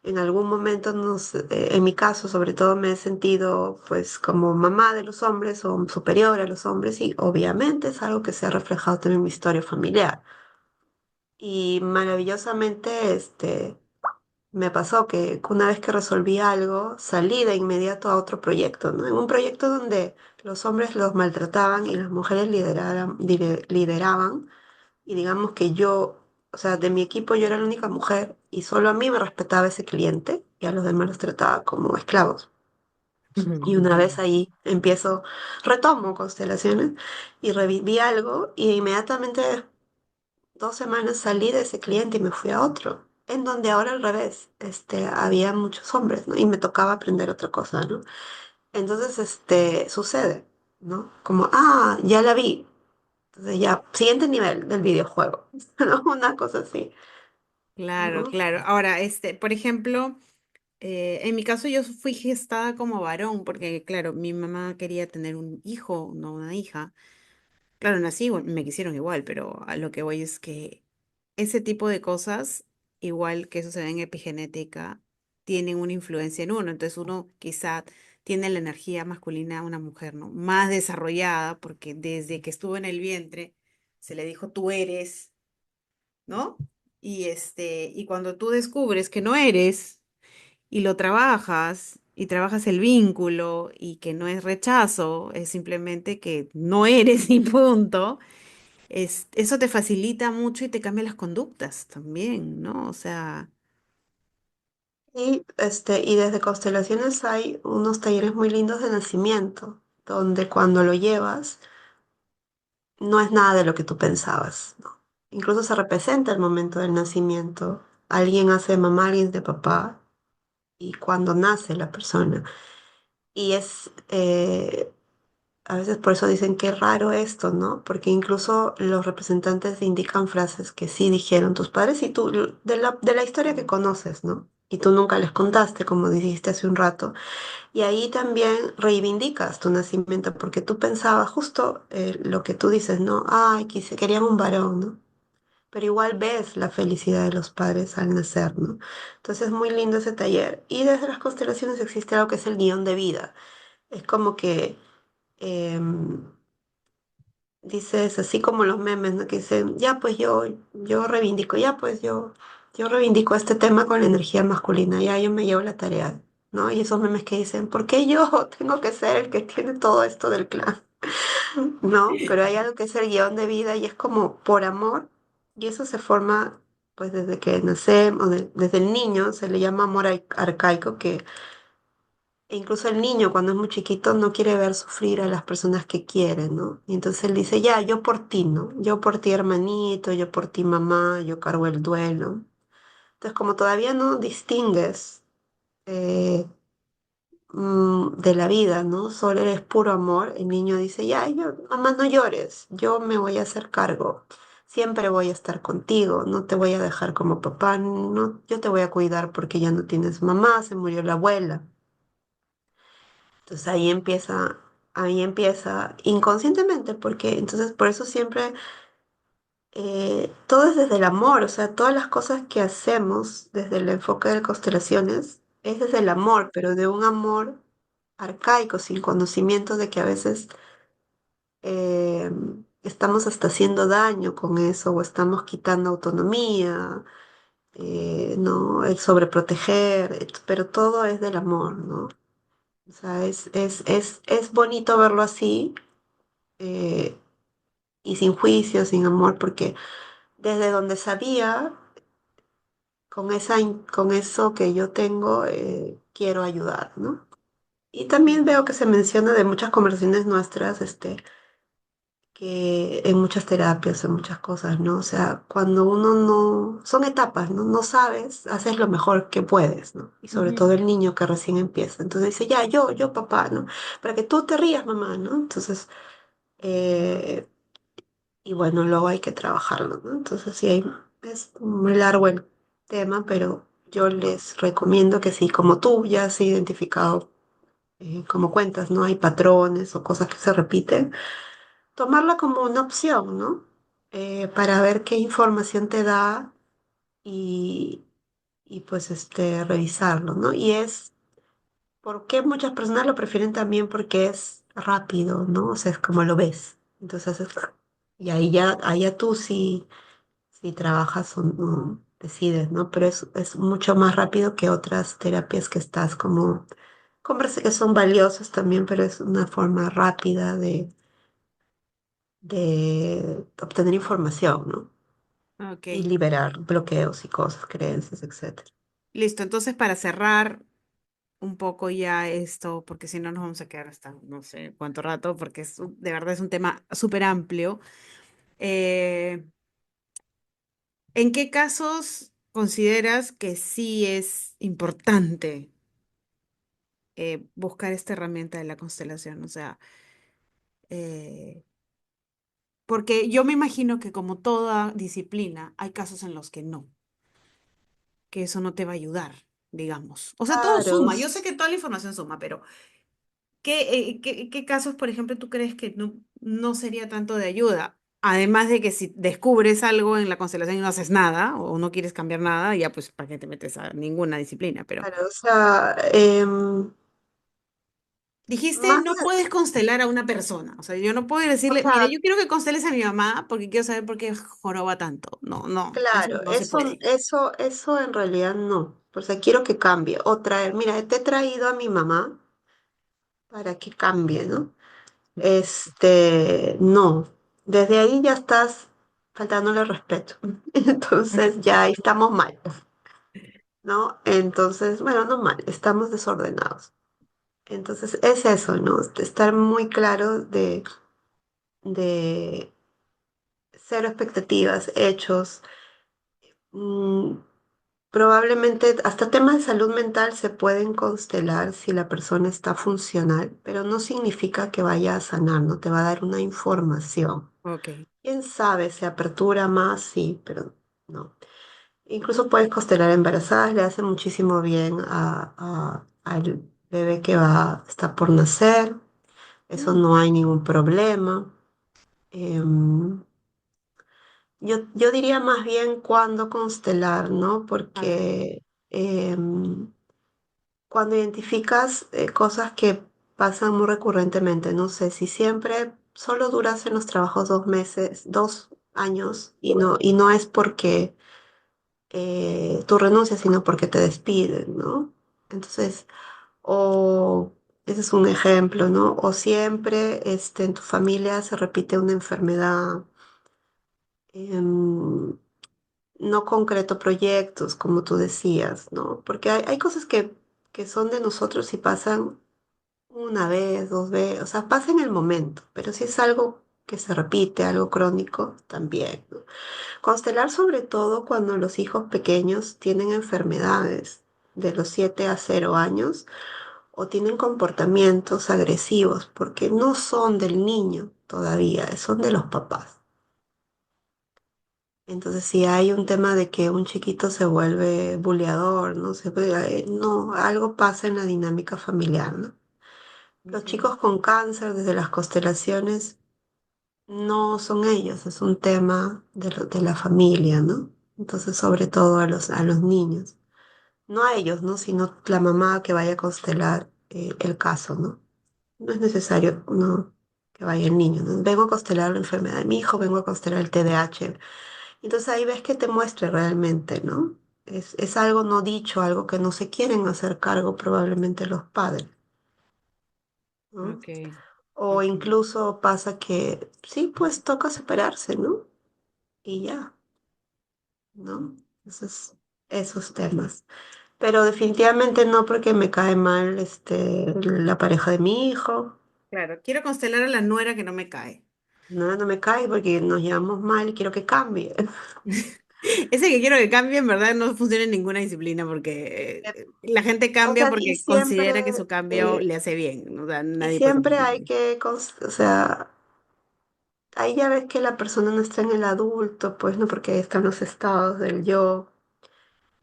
en algún momento, en mi caso, sobre todo, me he sentido pues como mamá de los hombres o superior a los hombres y obviamente es algo que se ha reflejado también en mi historia familiar. Y maravillosamente, me pasó que una vez que resolví algo, salí de inmediato a otro proyecto, ¿no? En un proyecto donde los hombres los maltrataban y las mujeres lideraban. Y digamos que yo, o sea, de mi equipo yo era la única mujer y solo a mí me respetaba ese cliente y a los demás los trataba como esclavos. Y una vez ahí retomo constelaciones y reviví algo y inmediatamente 2 semanas salí de ese cliente y me fui a otro, en donde ahora al revés, había muchos hombres, ¿no? Y me tocaba aprender otra cosa, ¿no? Entonces, sucede, ¿no? Como, ya la vi. Entonces ya, siguiente nivel del videojuego, ¿no? Una cosa así, Claro, ¿no? claro. Ahora, por ejemplo, en mi caso yo fui gestada como varón, porque claro, mi mamá quería tener un hijo, no una hija. Claro, nací, me quisieron igual, pero a lo que voy es que ese tipo de cosas, igual que eso se ve en epigenética, tienen una influencia en uno. Entonces uno quizá tiene la energía masculina a una mujer, ¿no? Más desarrollada, porque desde que estuvo en el vientre se le dijo tú eres, ¿no? Y cuando tú descubres que no eres y lo trabajas y trabajas el vínculo y que no es rechazo, es simplemente que no eres y punto, eso te facilita mucho y te cambia las conductas también, ¿no? O sea, Y desde constelaciones hay unos talleres muy lindos de nacimiento, donde cuando lo llevas, no es nada de lo que tú pensabas, ¿no? Incluso se representa el momento del nacimiento. Alguien hace de mamá, alguien de papá, y cuando nace la persona. Y a veces por eso dicen qué raro esto, ¿no? Porque incluso los representantes indican frases que sí dijeron tus padres y tú, de la historia que conoces, ¿no? Y tú nunca les contaste, como dijiste hace un rato. Y ahí también reivindicas tu nacimiento, porque tú pensabas justo lo que tú dices, ¿no? Ay, querían un varón, ¿no? pero igual ves la felicidad de los padres al nacer, ¿no? Entonces es muy lindo ese taller. Y desde las constelaciones existe algo que es el guión de vida. Es como que em, dices, así como los memes, ¿no? Que dicen, ya pues yo reivindico, ya pues yo reivindico este tema con la energía masculina, ya yo me llevo la tarea, ¿no? Y esos memes que dicen, ¿por qué yo tengo que ser el que tiene todo esto del clan? ¿No? Pero hay algo que es el guión de vida y es como por amor, y eso se forma pues desde que nacemos, desde el niño, se le llama amor arcaico, que e incluso el niño cuando es muy chiquito no quiere ver sufrir a las personas que quiere, ¿no? Y entonces él dice, ya, yo por ti, ¿no? Yo por ti, hermanito, yo por ti, mamá, yo cargo el duelo. Entonces, como todavía no distingues eh, de la vida, ¿no? Solo eres puro amor, el niño dice, ya, yo, mamá, no llores, yo me voy a hacer cargo. Siempre voy a estar contigo, no te voy a dejar como papá, no, yo te voy a cuidar porque ya no tienes mamá, se murió la abuela. Entonces ahí empieza inconscientemente, porque entonces por eso siempre todo es desde el amor, o sea, todas las cosas que hacemos desde el enfoque de constelaciones es desde el amor, pero de un amor arcaico, sin conocimiento de que a veces eh, estamos hasta haciendo daño con eso o estamos quitando autonomía, ¿no? El sobreproteger, pero todo es del amor, ¿no? O sea, es bonito verlo así eh, y sin juicio, sin amor, porque desde donde sabía, con eso que yo tengo, quiero ayudar, ¿no? Y también veo que se menciona de muchas conversaciones nuestras, que en muchas terapias, en muchas cosas, ¿no? O sea, cuando uno no, son etapas, ¿no? No sabes, haces lo mejor que puedes, ¿no? Y sobre Ujú. todo el niño que recién empieza. Entonces dice, ya, yo, papá, ¿no? Para que tú te rías, mamá, ¿no? Entonces, eh, y bueno, luego hay que trabajarlo, ¿no? Entonces sí, es muy largo el tema, pero yo les recomiendo que sí, como tú ya has identificado, como cuentas, ¿no? Hay patrones o cosas que se repiten, tomarla como una opción, ¿no? Para ver qué información te da y, y pues revisarlo, ¿no? Y es porque muchas personas lo prefieren también porque es rápido, ¿no? O sea, es como lo ves. Entonces, y ahí ya, allá tú sí si trabajas o no, decides, ¿no? Pero es mucho más rápido que otras terapias que estás como, conversa que son valiosas también, pero es una forma rápida de obtener información, ¿no? Ok, Y liberar bloqueos y cosas, creencias, etcétera. listo. Entonces, para cerrar un poco ya esto, porque si no nos vamos a quedar hasta no sé cuánto rato, porque de verdad es un tema súper amplio. eh, ¿En qué casos consideras que sí es importante buscar esta herramienta de la constelación? O sea, eh, porque yo me imagino que como toda disciplina, hay casos en los que no, que eso no te va a ayudar, digamos. O sea, todo Claro, suma. Yo sé que toda la información suma, pero ¿qué casos, por ejemplo, tú crees que no sería tanto de ayuda? Además de que si descubres algo en la constelación y no haces nada o no quieres cambiar nada, ya pues para qué te metes a ninguna disciplina, pero claro, o sea, dijiste más, no puedes constelar a una persona. O sea, yo no puedo o decirle, mira, sea, yo quiero que consteles a mi mamá porque quiero saber por qué joroba tanto. No, no, eso claro, no se puede. eso en realidad no. O sea, quiero que cambie. O traer, mira, te he traído a mi mamá para que cambie, ¿no? No, desde ahí ya estás faltándole respeto. Entonces ya ahí estamos mal, ¿no? Entonces, bueno, no mal, estamos desordenados. Entonces es eso, ¿no? Estar muy claro de cero expectativas, hechos. mm, Probablemente hasta temas de salud mental se pueden constelar si la persona está funcional, pero no significa que vaya a sanar, no te va a dar una información. Ok. Quién sabe, se apertura más, sí, pero no. Incluso puedes constelar embarazadas, le hace muchísimo bien al bebé que está por nacer, eso Mm. no hay ningún problema. Em, yo diría más bien cuándo constelar, ¿no? A ver. Porque cuando identificas cosas que pasan muy recurrentemente, no sé, si siempre solo duras en los trabajos 2 meses, 2 años, y no es porque tú renuncias, sino porque te despiden, ¿no? Entonces, o ese es un ejemplo, ¿no? O siempre en tu familia se repite una enfermedad, em, no concreto proyectos, como tú decías, ¿no? Porque hay cosas que son de nosotros y pasan una vez, 2 veces, o sea, pasa en el momento, pero si es algo que se repite, algo crónico, también, ¿no? Constelar sobre todo cuando los hijos pequeños tienen enfermedades de los 7 a 0 años o tienen comportamientos agresivos, porque no son del niño todavía, son de los papás. Entonces, si hay un tema de que un chiquito se vuelve buleador, no sé, no, algo pasa en la dinámica familiar, ¿no? Los Ok. chicos con cáncer desde las constelaciones no son ellos, es un tema de la familia, ¿no? Entonces, sobre todo a los niños. No a ellos, ¿no? Sino la mamá que vaya a constelar el caso, ¿no? No es necesario, no, que vaya el niño, ¿no? Vengo a constelar la enfermedad de mi hijo, vengo a constelar el TDAH. Entonces ahí ves que te muestre realmente, ¿no? Es algo no dicho, algo que no se quieren hacer cargo probablemente los padres, ¿no? Ok, O ok. incluso pasa que sí, pues toca separarse, ¿no? Y ya, ¿no? Esos temas. Pero definitivamente no porque me cae mal la pareja de mi hijo. Claro, quiero constelar a la nuera que no me cae. No, no me cae porque nos llevamos mal y quiero que cambie. Ese que quiero que cambie, en verdad, no funciona en ninguna disciplina porque la gente O cambia sea, y porque considera que su cambio eh, le hace bien. O sea, y nadie puede cambiar siempre a hay nadie. que, o sea, ahí ya ves que la persona no está en el adulto, pues no, porque ahí están los estados del yo.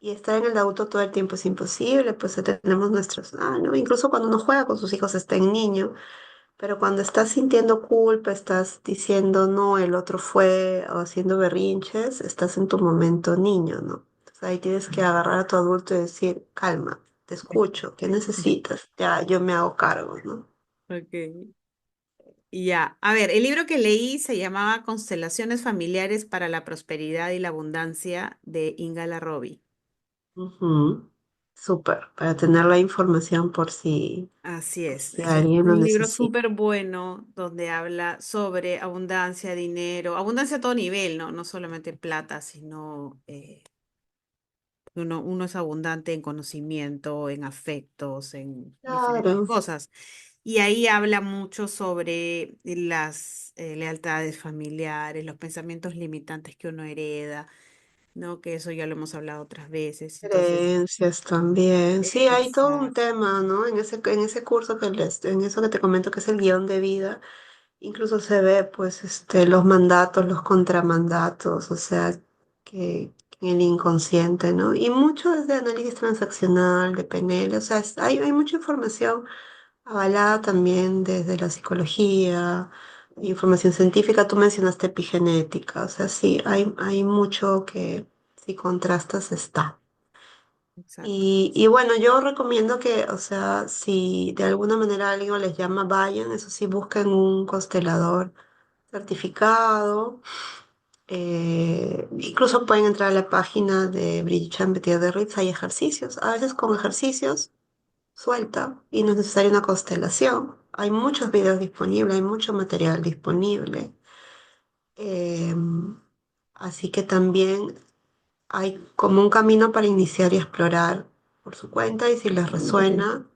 Y estar en el adulto todo el tiempo es imposible, pues tenemos nuestros, ¿no? Incluso cuando uno juega con sus hijos está en niño. Pero cuando estás sintiendo culpa, estás diciendo, no, el otro fue, o haciendo berrinches, estás en tu momento niño, ¿no? Entonces ahí tienes que agarrar a tu adulto y decir, calma, te escucho, ¿qué necesitas? Ya, yo me hago cargo, ¿no? Ok. Y ya, a ver, el libro que leí se llamaba Constelaciones familiares para la prosperidad y la abundancia de Inga Larrobi. Ujú. Súper, para tener la información Así por es, si es un alguien lo libro necesita. súper bueno donde habla sobre abundancia, dinero, abundancia a todo nivel, ¿no? No solamente plata, sino uno es abundante en conocimiento, en afectos, en diferentes Claro, cosas. Y ahí habla mucho sobre las lealtades familiares, los pensamientos limitantes que uno hereda, ¿no? Que eso ya lo hemos hablado otras veces. Entonces, creencias también. Sí, hay todo un exacto, tema, ¿no? En ese curso en eso que te comento que es el guión de vida. Incluso se ve, pues, los mandatos, los contramandatos, o sea, que en el inconsciente, ¿no? Y mucho es de análisis transaccional, de PNL, o sea, hay mucha información avalada también desde la psicología, información científica. Tú mencionaste epigenética, o sea, sí, hay mucho que si contrastas está. exacto. Y bueno, yo recomiendo que, o sea, si de alguna manera alguien les llama, vayan, eso sí, busquen un constelador certificado. Incluso pueden entrar a la página de Brigitte Champetier de Ritz, hay ejercicios. A veces con ejercicios suelta y no es necesaria una constelación. Hay muchos videos disponibles, hay mucho material disponible. Eh, Así que también hay como un camino para iniciar y explorar por su cuenta y si les resuena,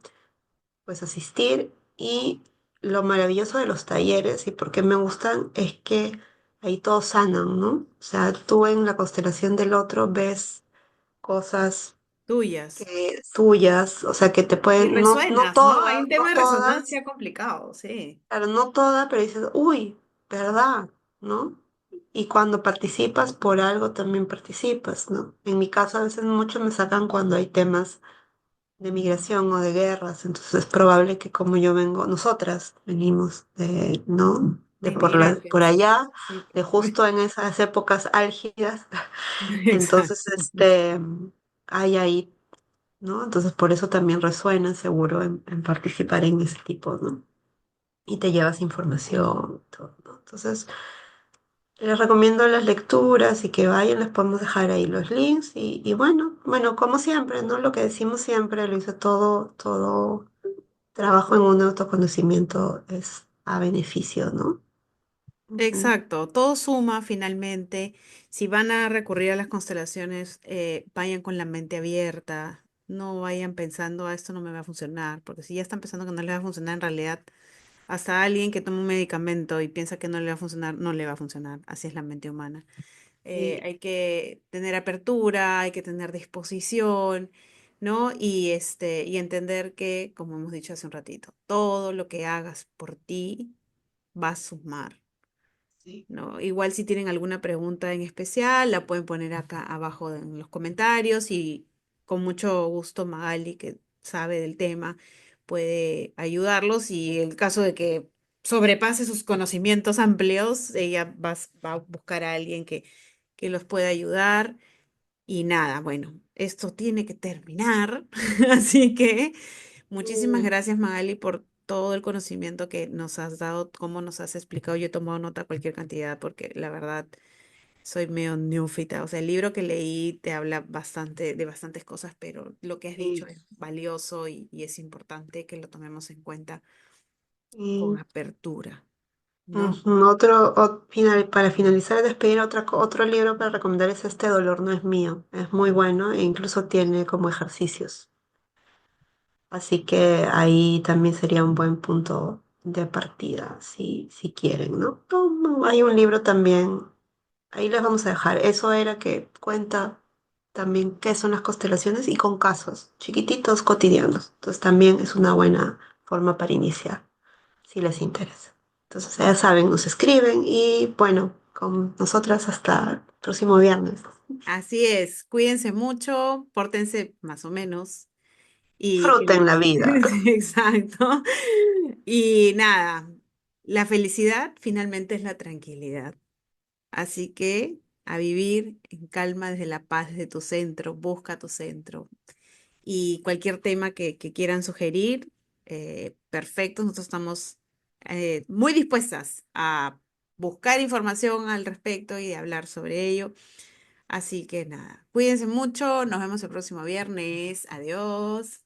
pues asistir. Y lo maravilloso de los talleres y por qué me gustan es que ahí todos sanan, ¿no? O sea, tú en la constelación del otro ves cosas Tuyas. que tuyas, o sea, que te Y pueden, no, no resuenas, ¿no? Hay todas, un no tema de todas, resonancia complicado, sí. claro, no todas, pero dices, uy, ¿verdad? ¿No? Y cuando participas por algo también participas, ¿no? En mi caso a veces mucho me sacan cuando hay temas de migración o de guerras, entonces es probable que como yo vengo, nosotras venimos de, ¿no? de por inmigrantes. allá, Sí, de pues. justo en esas épocas álgidas. Entonces, Exacto. hay ahí, ¿no? Entonces, por eso también resuena seguro en participar en ese tipo, ¿no? Y te llevas información, todo, ¿no? Entonces, les recomiendo las lecturas y que vayan, les podemos dejar ahí los links y bueno, como siempre, ¿no? Lo que decimos siempre, lo hice todo trabajo en un autoconocimiento es a beneficio, ¿no? Ujú. Exacto, todo suma finalmente. Si van a recurrir a las constelaciones, vayan con la mente abierta, no vayan pensando, esto no me va a funcionar, porque si ya están pensando que no les va a funcionar, en realidad, hasta alguien que toma un medicamento y piensa que no le va a funcionar, no le va a funcionar. Así es la mente humana. Y, Hay que tener apertura, hay que tener disposición, ¿no? Y entender que, como hemos dicho hace un ratito, todo lo que hagas por ti va a sumar. sí. ¿No? Igual si tienen alguna pregunta en especial, la pueden poner acá abajo en los comentarios y con mucho gusto Magali, que sabe del tema, puede ayudarlos y en caso de que sobrepase sus conocimientos amplios, ella va a buscar a alguien que los pueda ayudar. Y nada, bueno, esto tiene que terminar, así que muchísimas Mm, gracias, Magali, por todo el conocimiento que nos has dado, cómo nos has explicado. Yo he tomado nota cualquier cantidad porque la verdad soy medio neófita. O sea, el libro que leí te habla bastante de bastantes cosas, pero lo que has dicho sí, es valioso y es importante que lo tomemos en cuenta con sí. apertura, ¿no? Ujú. Para finalizar, despedir otro libro para recomendar es Este dolor no es mío. Es muy bueno e incluso tiene como ejercicios. Así que ahí también sería un buen punto de partida, si quieren, ¿no? Hay un libro también, ahí les vamos a dejar. Eso era que cuenta también qué son las constelaciones y con casos chiquititos, cotidianos. Entonces también es una buena forma para iniciar, si les interesa. Entonces ya saben, nos escriben y bueno, con nosotras hasta el próximo viernes. Así es, cuídense mucho, pórtense más o menos. Y Disfruten la vida. sí, exacto. Y nada, la felicidad finalmente es la tranquilidad. Así que a vivir en calma desde la paz, desde tu centro, busca tu centro. Y cualquier tema que quieran sugerir, perfecto, nosotros estamos muy dispuestas a buscar información al respecto y hablar sobre ello. Así que nada, cuídense mucho, nos vemos el próximo viernes. Adiós.